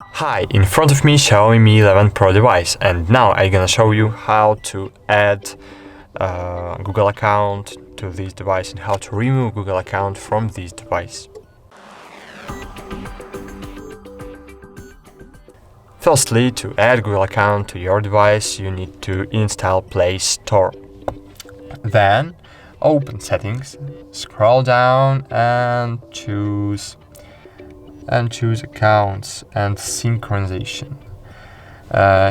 Hi, in front of me Xiaomi Mi 11 Pro device, and now I'm gonna show you how to add a Google account to this device and how to remove Google account from this device. Firstly, to add Google account to your device, you need to install Play Store. Then open Settings, scroll down and choose Accounts and Synchronization.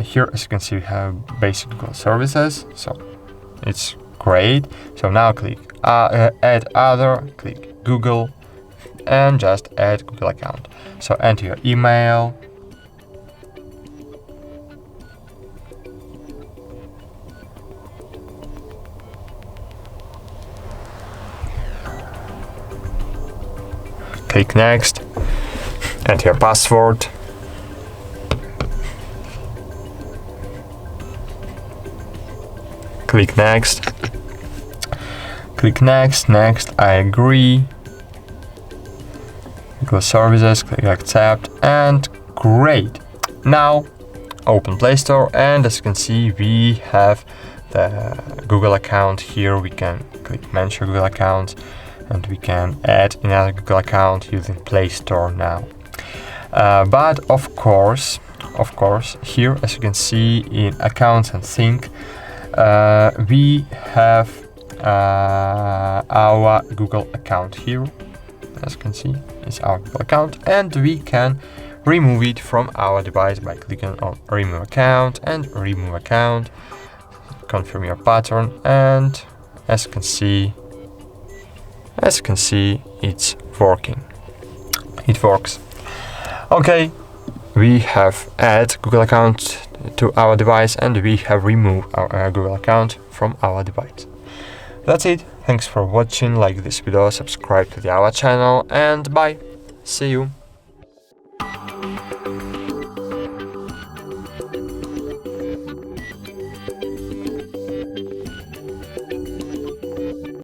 Here, as you can see, we have basic Google services, so it's great. So now click Add Other, click Google, and just add Google account. So enter your email, click Next, enter your password, click Next, Next, I agree, Google Services, click Accept, and great! Now open Play Store, and as you can see, we have the Google account here. We can click Manage your Google account, and we can add another Google account using Play Store now. But of course, here, as you can see in Accounts and Sync, we have our Google account here. As you can see, it's our Google account, and we can remove it from our device by clicking on Remove Account and Remove Account. Confirm your pattern, and as you can see, it's working. It works. Okay, we have added Google account to our device, and we have removed our Google account from our device. That's it. Thanks for watching. Like this video, subscribe to our channel, and bye. See you.